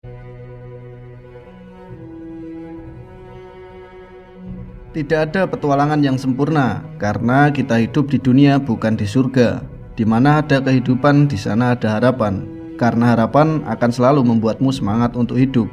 Tidak ada petualangan yang sempurna, karena kita hidup di dunia bukan di surga. Di mana ada kehidupan, di sana ada harapan. Karena harapan akan selalu membuatmu semangat untuk hidup.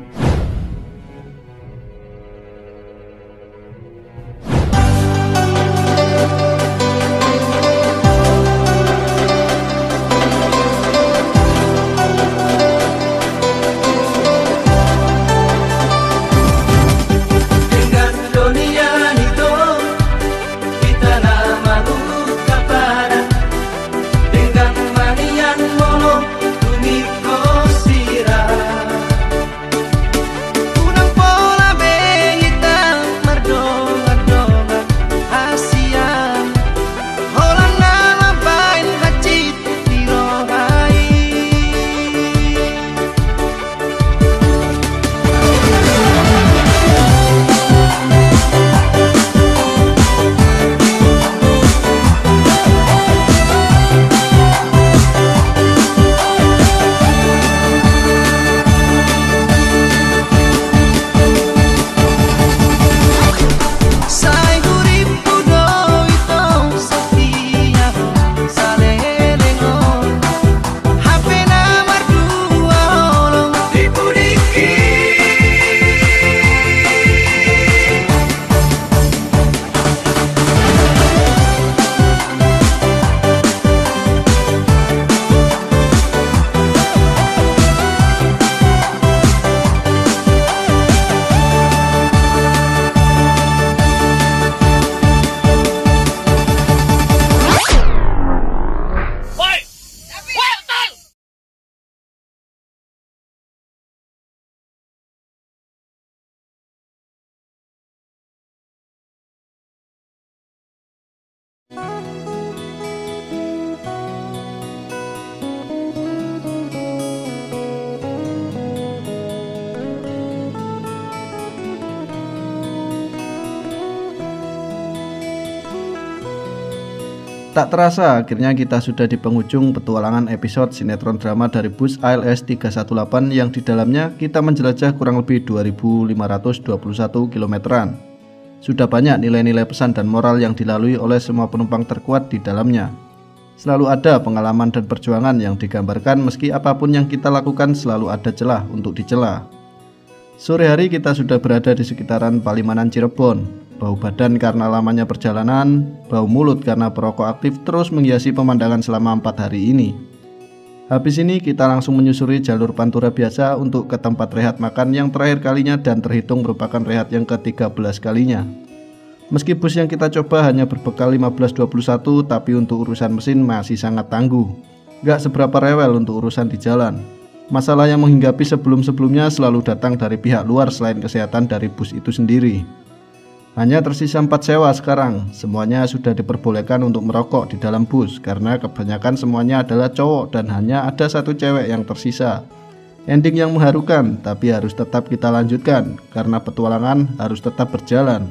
Tak terasa akhirnya kita sudah di penghujung petualangan episode sinetron drama dari bus ALS 318 yang di dalamnya kita menjelajah kurang lebih 2521 kilometeran. Sudah banyak nilai-nilai pesan dan moral yang dilalui oleh semua penumpang terkuat di dalamnya. Selalu ada pengalaman dan perjuangan yang digambarkan, meski apapun yang kita lakukan selalu ada celah untuk dicela. Sore hari kita sudah berada di sekitaran Palimanan Cirebon. Bau badan karena lamanya perjalanan, bau mulut karena perokok aktif terus menghiasi pemandangan selama 4 hari ini. Habis ini kita langsung menyusuri jalur Pantura biasa untuk ke tempat rehat makan yang terakhir kalinya dan terhitung merupakan rehat yang ke-13 kalinya. Meski bus yang kita coba hanya berbekal 1521, tapi untuk urusan mesin masih sangat tangguh. Gak seberapa rewel untuk urusan di jalan. Masalah yang menghinggapi sebelum-sebelumnya selalu datang dari pihak luar selain kesehatan dari bus itu sendiri. Hanya tersisa 4 sewa sekarang. Semuanya sudah diperbolehkan untuk merokok di dalam bus karena kebanyakan semuanya adalah cowok dan hanya ada 1 cewek yang tersisa. Ending yang mengharukan, tapi harus tetap kita lanjutkan karena petualangan harus tetap berjalan.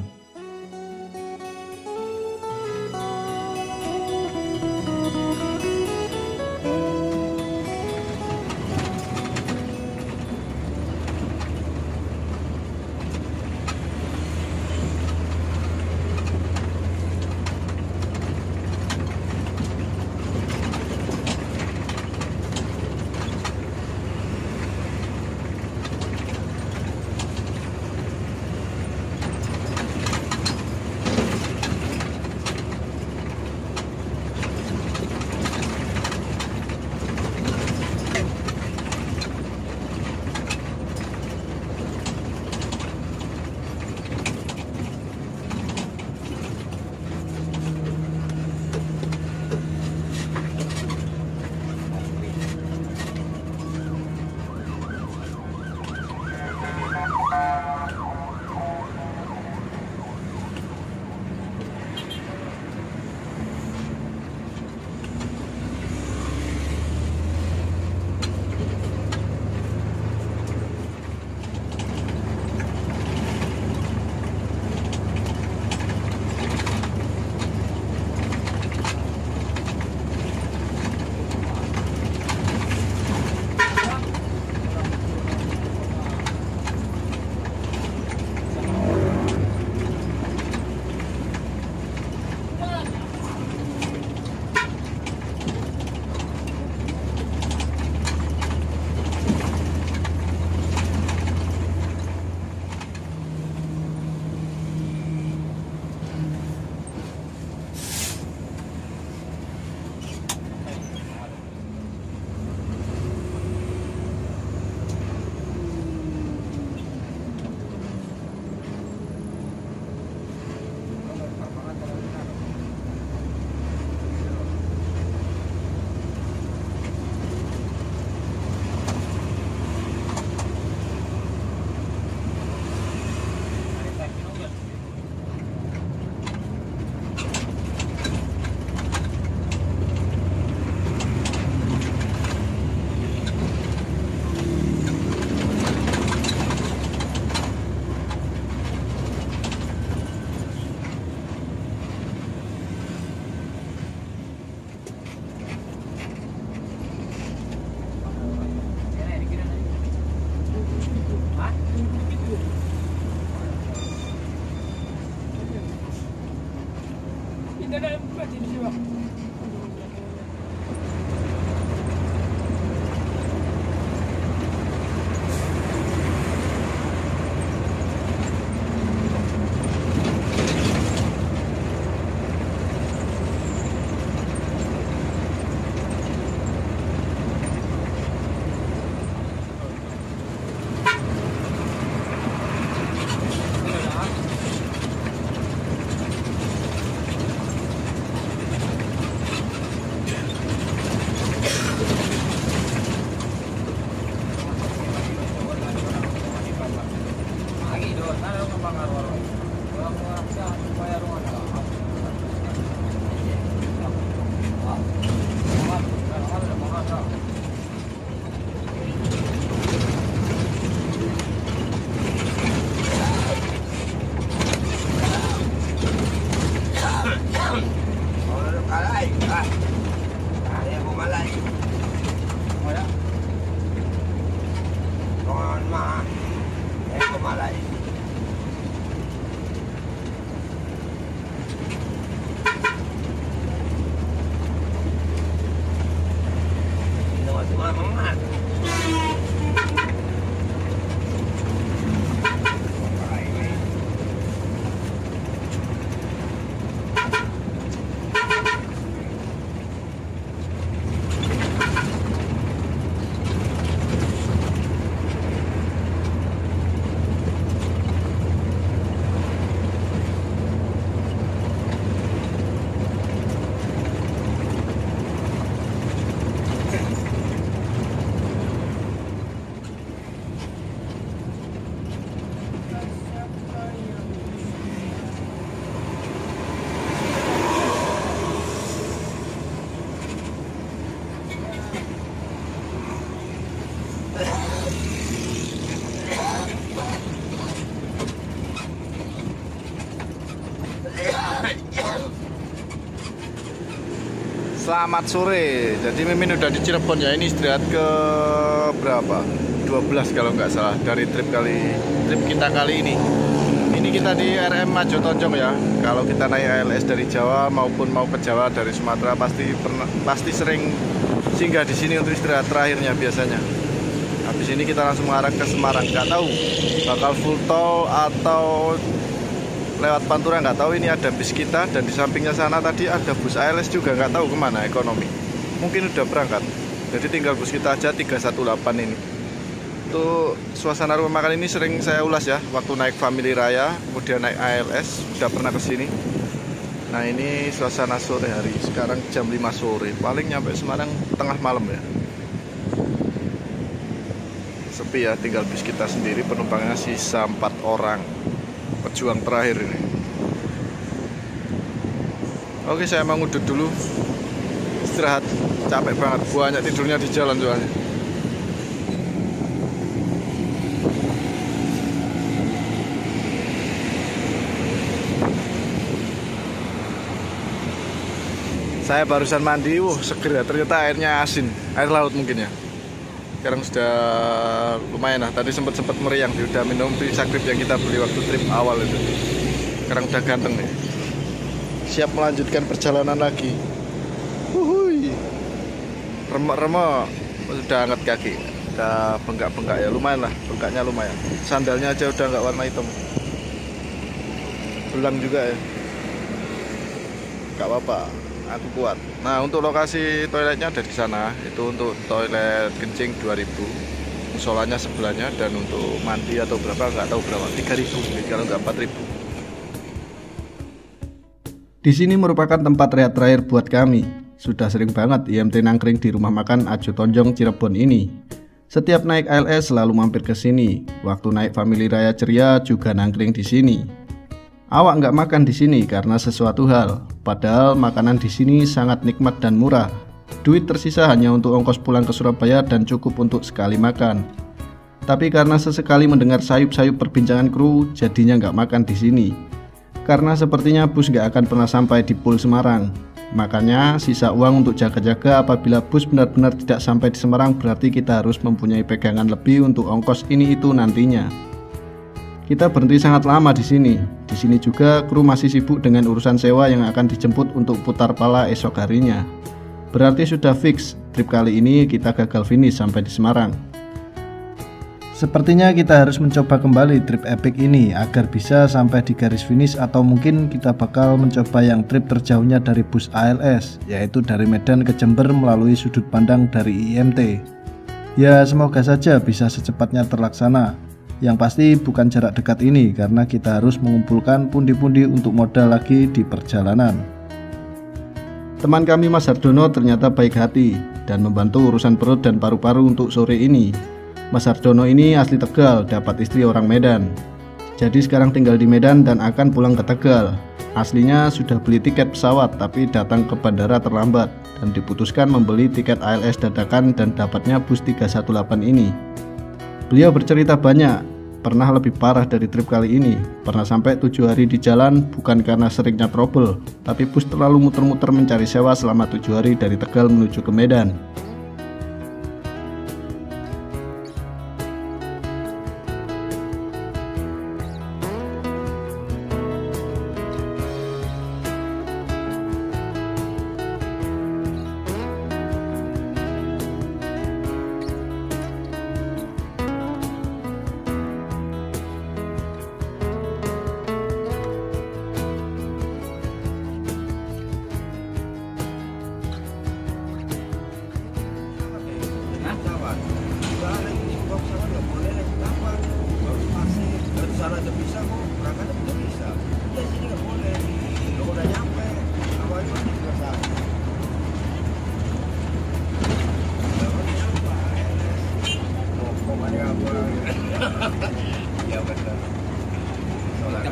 Selamat sore. Jadi Mimin udah di Cirebon ya. Ini istirahat ke berapa? 12 kalau nggak salah dari trip kita kali ini. Ini kita di RM Majo Tonjong ya. Kalau kita naik ALS dari Jawa maupun mau ke Jawa dari Sumatera pasti sering singgah di sini untuk istirahat terakhirnya biasanya. Habis ini kita langsung mengarah ke Semarang. Nggak tahu bakal full tol atau lewat Pantura, nggak tahu. Ini ada bis kita dan di sampingnya sana tadi ada bus ALS juga, nggak tahu kemana ekonomi. Mungkin udah berangkat. Jadi tinggal bus kita aja 318 ini. Itu suasana rumah makan ini sering saya ulas ya. Waktu naik Family Raya, kemudian naik ALS, udah pernah kesini. Nah ini suasana sore hari. Sekarang jam 5 sore. Paling nyampe Semarang tengah malam ya. Sepi ya, tinggal bis kita sendiri. Penumpangnya sisa 4 orang. Pejuang terakhir ini. Oke, saya mau ngudut dulu, istirahat, capek banget, banyak tidurnya di jalan soalnya. Saya barusan mandi, seger ya, ternyata airnya asin, air laut mungkin ya. Sekarang sudah lumayan lah. Tadi sempat meriang, udah minum bisa grip yang kita beli waktu trip awal itu. Sekarang udah ganteng nih. Siap melanjutkan perjalanan lagi. Wuhui. Remek-remek sudah angkat kaki. Udah bengkak-bengkak ya, lumayan lah, bengkaknya lumayan. Sandalnya aja udah nggak warna hitam. Belang juga ya. Nggak apa-apa. Aku kuat. Nah untuk lokasi toiletnya ada di sana. Itu untuk toilet kencing 2000, musolanya sebelahnya, dan untuk mandi atau berapa nggak tahu berapa, 3000 kalau nggak 4000. Di sini merupakan tempat rehat terakhir buat kami. Sudah sering banget IMT nangkring di rumah makan Ajo Tonjong Cirebon ini. Setiap naik ALS selalu mampir ke sini. Waktu naik Family Raya Ceria juga nangkring di sini. Awak nggak makan di sini karena sesuatu hal, padahal makanan di sini sangat nikmat dan murah. Duit tersisa hanya untuk ongkos pulang ke Surabaya dan cukup untuk sekali makan. Tapi karena sesekali mendengar sayup-sayup perbincangan kru, jadinya nggak makan di sini. Karena sepertinya bus nggak akan pernah sampai di Pul Semarang. Makanya sisa uang untuk jaga-jaga apabila bus benar-benar tidak sampai di Semarang, berarti kita harus mempunyai pegangan lebih untuk ongkos ini itu nantinya. Kita berhenti sangat lama di sini. Di sini juga kru masih sibuk dengan urusan sewa yang akan dijemput untuk putar pala esok harinya. Berarti sudah fix, trip kali ini kita gagal finish sampai di Semarang. Sepertinya kita harus mencoba kembali trip epic ini agar bisa sampai di garis finish, atau mungkin kita bakal mencoba yang trip terjauhnya dari bus ALS, yaitu dari Medan ke Jember melalui sudut pandang dari IMT. Ya semoga saja bisa secepatnya terlaksana. Yang pasti bukan jarak dekat ini karena kita harus mengumpulkan pundi-pundi untuk modal lagi di perjalanan. Teman kami Mas Hardono ternyata baik hati dan membantu urusan perut dan paru-paru untuk sore ini. Mas Hardono ini asli Tegal, dapat istri orang Medan. Jadi sekarang tinggal di Medan dan akan pulang ke Tegal. Aslinya sudah beli tiket pesawat tapi datang ke bandara terlambat dan diputuskan membeli tiket ALS dadakan dan dapatnya bus 318 ini. Beliau bercerita banyak, pernah lebih parah dari trip kali ini. Pernah sampai 7 hari di jalan bukan karena seringnya trouble, tapi bus terlalu muter-muter mencari sewa selama 7 hari dari Tegal menuju ke Medan.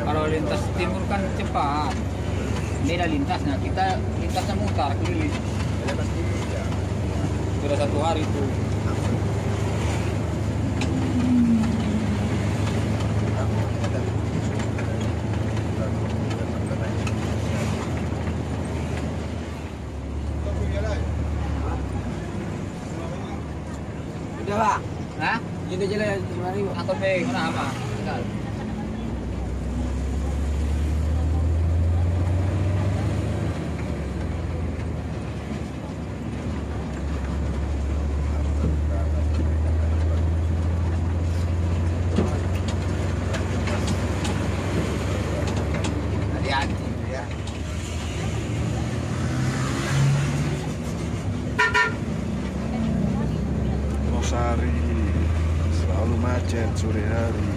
Kalau lintas timur kan cepat, beda lintasnya, kita lintasnya mutar keliling. Sudah 1 hari itu. Udah Pak? Hah? Gitu aja lah 5.000. Atau mana apa? Tinggal. Hati-hati ya. Losari selalu macet sore hari.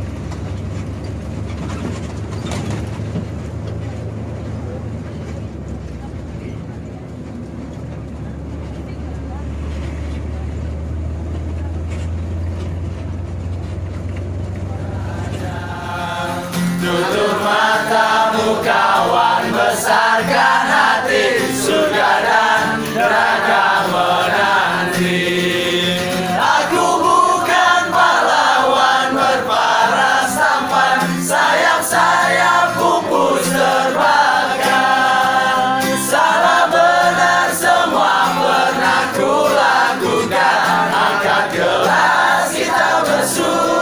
Tutup matamu kawan, besarkan hati, surga dan neraka menanti. Aku bukan pahlawan berparas tampan, sayap-sayap pupus terbakar. Salah benar semua pernah kulakukan, angkat gelas kita bersurat.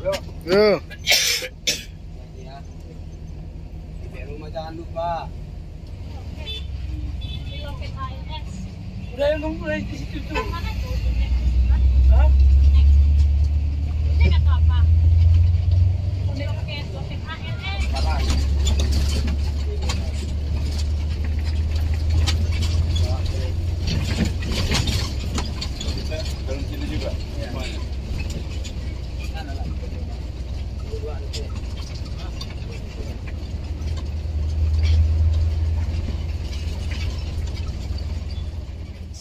Yo. Di rumah jangan lupa. Di loket ALS. Udah nunggu di situ tuh. Mana tuh? Hah? Ini kata apa? Udah loket ALS. Dalam sini juga.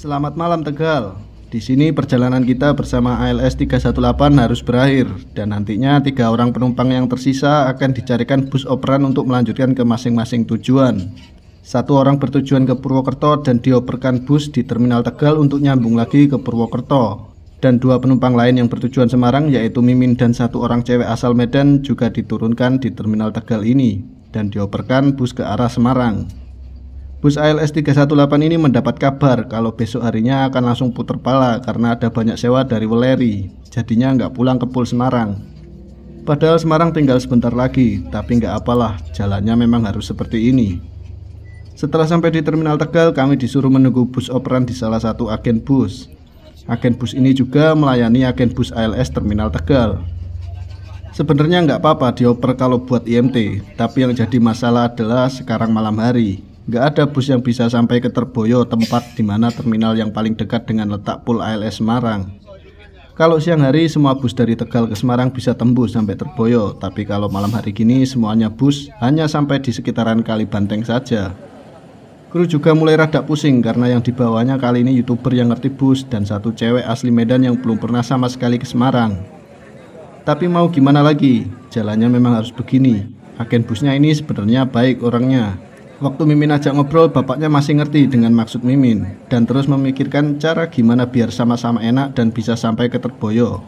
Selamat malam Tegal. Di sini perjalanan kita bersama ALS 318 harus berakhir dan nantinya 3 orang penumpang yang tersisa akan dicarikan bus operan untuk melanjutkan ke masing-masing tujuan. 1 orang bertujuan ke Purwokerto dan dioperkan bus di Terminal Tegal untuk nyambung lagi ke Purwokerto. Dan 2 penumpang lain yang bertujuan Semarang yaitu Mimin dan 1 orang cewek asal Medan juga diturunkan di Terminal Tegal ini dan dioperkan bus ke arah Semarang. Bus ALS 318 ini mendapat kabar kalau besok harinya akan langsung puter pala karena ada banyak sewa dari Weleri, jadinya nggak pulang ke Pul Semarang. Padahal Semarang tinggal sebentar lagi, tapi nggak apalah, jalannya memang harus seperti ini. Setelah sampai di Terminal Tegal, kami disuruh menunggu bus operan di salah satu agen bus. Agen bus ini juga melayani agen bus ALS Terminal Tegal. Sebenarnya nggak apa-apa dioper kalau buat IMT, tapi yang jadi masalah adalah sekarang malam hari. Nggak ada bus yang bisa sampai ke Terboyo, tempat di mana terminal yang paling dekat dengan letak Pul ALS Semarang. Kalau siang hari semua bus dari Tegal ke Semarang bisa tembus sampai Terboyo, tapi kalau malam hari gini semuanya bus hanya sampai di sekitaran Kalibanteng saja. Kru juga mulai rada pusing karena yang dibawanya kali ini YouTuber yang ngerti bus dan 1 cewek asli Medan yang belum pernah sama sekali ke Semarang. Tapi mau gimana lagi, jalannya memang harus begini. Agen busnya ini sebenarnya baik orangnya. Waktu Mimin ajak ngobrol, bapaknya masih ngerti dengan maksud Mimin dan terus memikirkan cara gimana biar sama-sama enak dan bisa sampai ke Terboyo.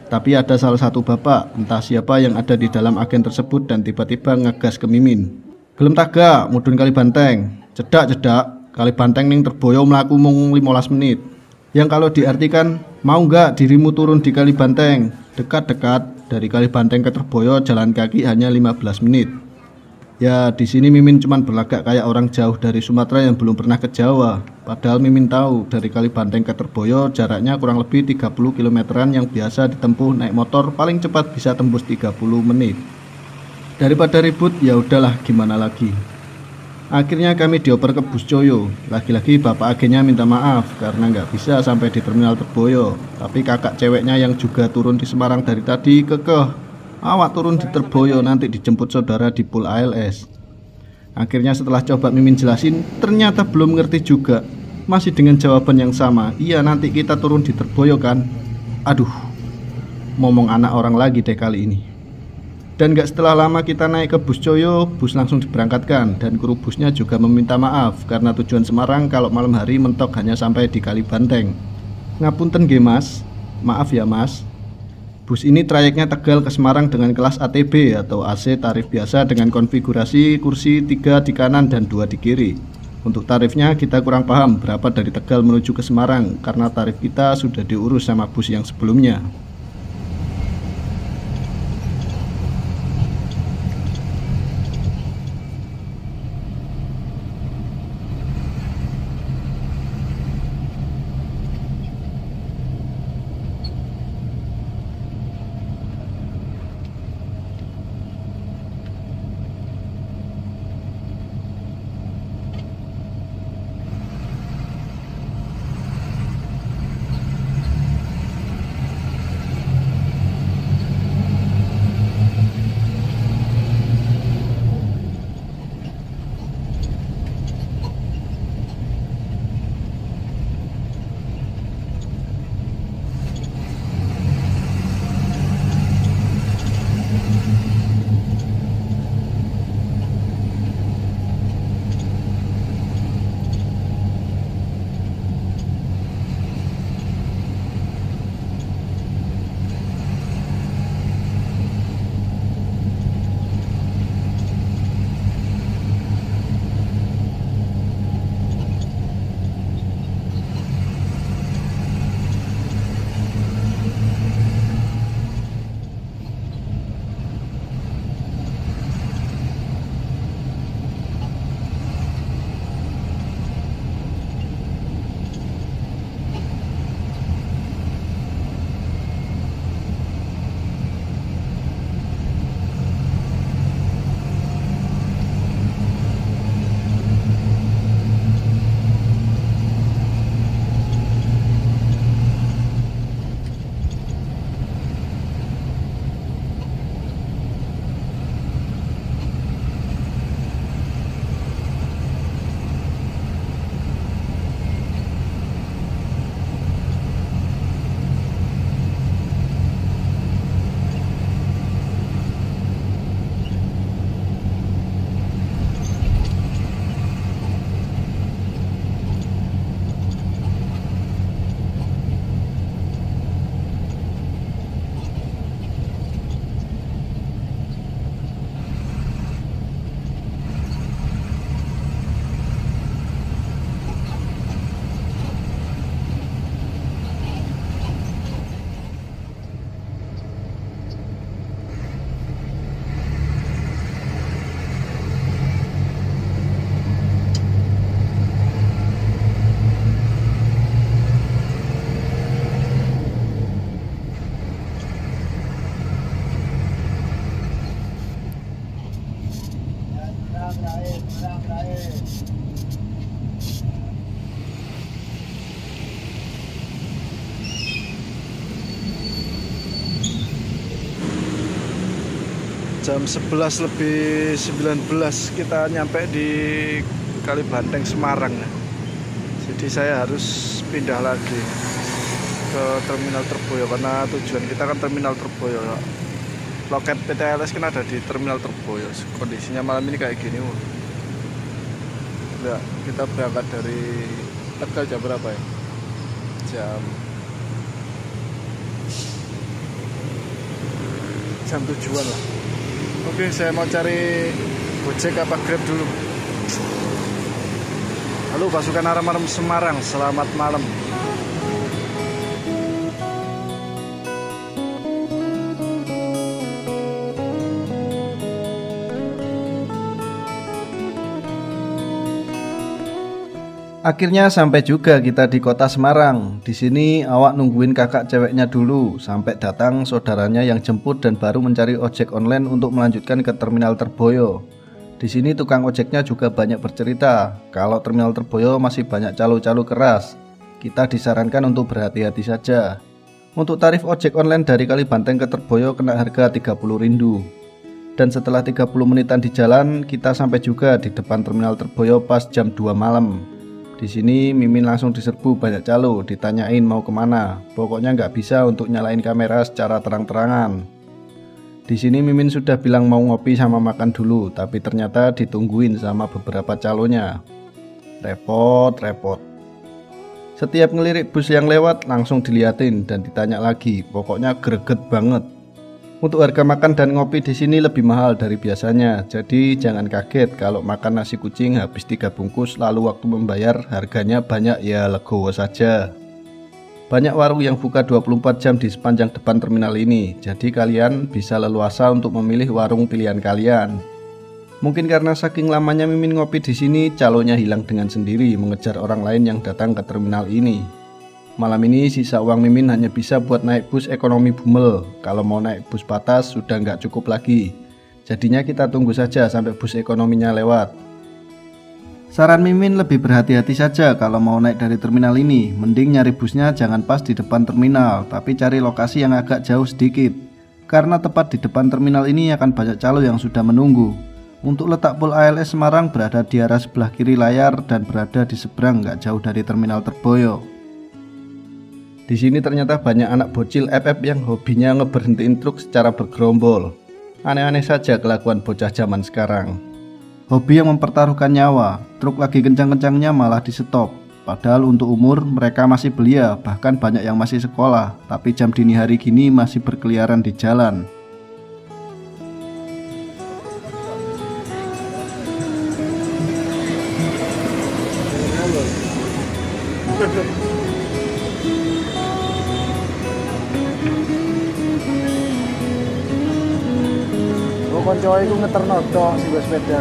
Tapi ada salah satu bapak, entah siapa yang ada di dalam agen tersebut dan tiba-tiba ngegas ke Mimin. Gelem taga, mudun Kalibanteng. Cedak Kalibanteng ning Terboyo mlaku mung 15 menit. Yang kalau diartikan, mau nggak dirimu turun di Kalibanteng? Dekat-dekat, dari Kalibanteng ke Terboyo jalan kaki hanya 15 menit. Ya, di sini Mimin cuman berlagak kayak orang jauh dari Sumatera yang belum pernah ke Jawa. Padahal Mimin tahu dari Kalibanteng ke Terboyo jaraknya kurang lebih 30 kilometeran yang biasa ditempuh naik motor paling cepat bisa tembus 30 menit. Daripada ribut, ya udahlah gimana lagi. Akhirnya kami dioper ke bus Coyo. Lagi-lagi bapak agennya minta maaf karena nggak bisa sampai di Terminal Terboyo. Tapi kakak ceweknya yang juga turun di Semarang dari tadi kekeh, awak turun di Terboyo, nanti dijemput saudara di Pul ALS. Akhirnya setelah coba Mimin jelasin, ternyata belum ngerti juga. Masih dengan jawaban yang sama, iya nanti kita turun di Terboyo kan. Aduh, ngomong anak orang lagi deh kali ini. Dan gak setelah lama kita naik ke bus Coyo, bus langsung diberangkatkan. Dan kru busnya juga meminta maaf karena tujuan Semarang kalau malam hari mentok hanya sampai di Kalibanteng. Ngapunten nggih mas, maaf ya mas. Bus ini trayeknya Tegal ke Semarang dengan kelas ATB atau AC tarif biasa dengan konfigurasi kursi 3 di kanan dan 2 di kiri. Untuk tarifnya kita kurang paham berapa dari Tegal menuju ke Semarang karena tarif kita sudah diurus sama bus yang sebelumnya. Jam 11 lebih 19 kita nyampe di Kalibanteng Semarang ya. Jadi saya harus pindah lagi ke Terminal Terboyo karena tujuan kita kan Terminal Terboyo. Loket PT ALS kan ada di Terminal Terboyo. Kondisinya malam ini kayak gini. Ya, kita berangkat dari Tegal jam berapa ya? Jam 7-an lah. Oke, saya mau cari Gojek apa Grab dulu. Halo pasukan Arem-Arem Semarang, selamat malam. Akhirnya sampai juga kita di kota Semarang. Di sini awak nungguin kakak ceweknya dulu sampai datang saudaranya yang jemput dan baru mencari ojek online untuk melanjutkan ke Terminal Terboyo. Di sini tukang ojeknya juga banyak bercerita kalau Terminal Terboyo masih banyak calo-calo keras. Kita disarankan untuk berhati-hati saja. Untuk tarif ojek online dari Kalibanteng ke Terboyo kena harga 30 rindu. Dan setelah 30 menitan di jalan, kita sampai juga di depan Terminal Terboyo pas jam 2 malam. Di sini Mimin langsung diserbu banyak calo, ditanyain mau kemana. Pokoknya nggak bisa untuk nyalain kamera secara terang-terangan. Di sini Mimin sudah bilang mau ngopi sama makan dulu, tapi ternyata ditungguin sama beberapa calonya. Repot. Setiap ngelirik bus yang lewat langsung diliatin dan ditanya lagi. Pokoknya greget banget. Untuk harga makan dan ngopi di sini lebih mahal dari biasanya. Jadi jangan kaget kalau makan nasi kucing habis 3 bungkus lalu waktu membayar harganya banyak, ya legowo saja. Banyak warung yang buka 24 jam di sepanjang depan terminal ini. Jadi kalian bisa leluasa untuk memilih warung pilihan kalian. Mungkin karena saking lamanya Mimin ngopi di sini, calonya hilang dengan sendiri mengejar orang lain yang datang ke terminal ini. Malam ini sisa uang Mimin hanya bisa buat naik bus ekonomi Bumel. Kalau mau naik bus Patas sudah nggak cukup lagi. Jadinya kita tunggu saja sampai bus ekonominya lewat. Saran Mimin lebih berhati-hati saja kalau mau naik dari terminal ini. Mending nyari busnya jangan pas di depan terminal, tapi cari lokasi yang agak jauh sedikit. Karena tepat di depan terminal ini akan banyak calo yang sudah menunggu. Untuk letak pul ALS Semarang berada di arah sebelah kiri layar dan berada di seberang nggak jauh dari Terminal Terboyo. Di sini ternyata banyak anak bocil FF yang hobinya ngeberhentiin truk secara bergerombol. Aneh-aneh saja kelakuan bocah zaman sekarang. Hobi yang mempertaruhkan nyawa, truk lagi kencang-kencangnya malah di stop. Padahal untuk umur mereka masih belia, bahkan banyak yang masih sekolah. Tapi jam dini hari gini masih berkeliaran di jalan. Konco iku ngeterno tok sing sepeda.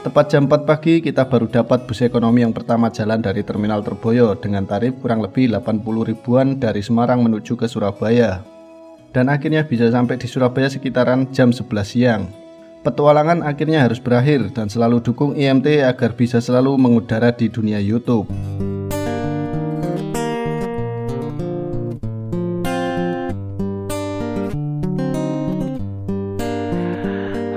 Tepat jam 4 pagi kita baru dapat bus ekonomi yang pertama jalan dari Terminal Terboyo dengan tarif kurang lebih 80 ribuan dari Semarang menuju ke Surabaya. Dan akhirnya bisa sampai di Surabaya sekitaran jam 11 siang. Petualangan akhirnya harus berakhir dan selalu dukung IMT agar bisa selalu mengudara di dunia YouTube.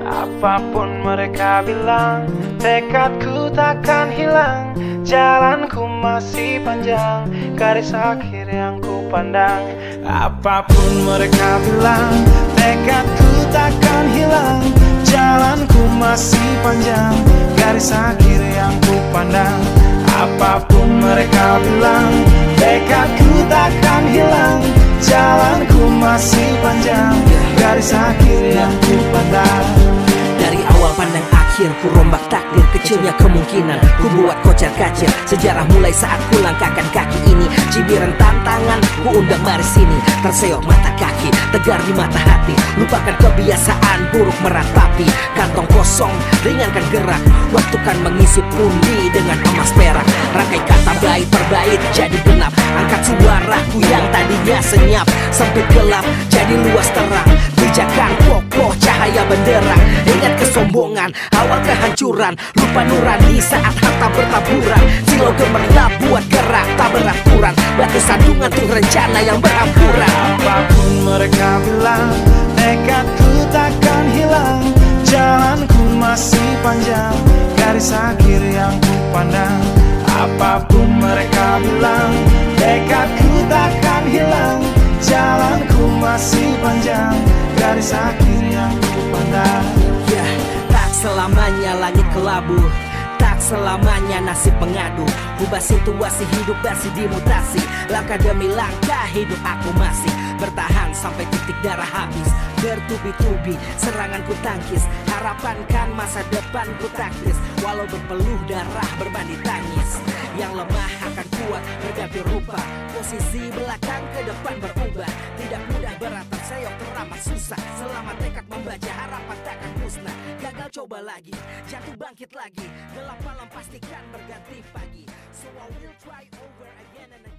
Apapun mereka bilang, tekadku takkan hilang. Jalanku masih panjang, garis akhir yang ku pandang. Apapun mereka bilang, tekadku takkan hilang. Jalanku masih panjang, garis akhir yang ku pandang. Apapun mereka bilang, tekadku takkan hilang. Jalanku masih panjang, garis akhir yang ku pandang. Dari awal pandang akhir, ku rombak takdir. Kecilnya kemungkinan, ku buat kocar kacir. Sejarah mulai saat ku langkahkan kaki ini. Cibiran tantangan, ku undang mari sini. Terseok mata kaki, tegar di mata hati. Lupakan kebiasaan buruk meratapi. Kantong kosong, ringankan gerak. Waktu kan mengisi pundi dengan emas perak. Rangkai kata bait per bait jadi genap. Angkat suaraku yang tadinya senyap, sempit gelap jadi luas terang. Pijakan kokoh cahaya benderang. Ingat kesombongan, awal kehancuran. Lupa nurani saat harta bertaburan. Silau gemerlap buat gerak tak beraturan. Batu sandungan tuh rencana yang berampuran. Apapun mereka bilang, tekadku takkan hilang. Jalanku masih panjang, garis akhir yang ku pandang. Apapun mereka bilang, tekadku takkan hilang. Jalanku masih panjang, garis akhir yang ku pandang. Ya, tak selamanya langit kelabu, tak selamanya nasib pengadu. Ubah situasi hidup masih dimutasi. Langkah demi langkah hidup aku masih bertahan sampai titik darah habis. Bertubi-tubi serangan ku tangkis, harapan kan masa depan ku taktis. Walau berpeluh darah berbanding tangis, yang lemah akan kuat berganti rupa. Posisi belakang ke depan berubah. Tidak mudah berat terseok teramat susah. Selama tekad membaca harapan takkan musnah. Gagal coba lagi, jatuh bangkit lagi. Gelap malam pastikan berganti pagi. So I will try over again and again.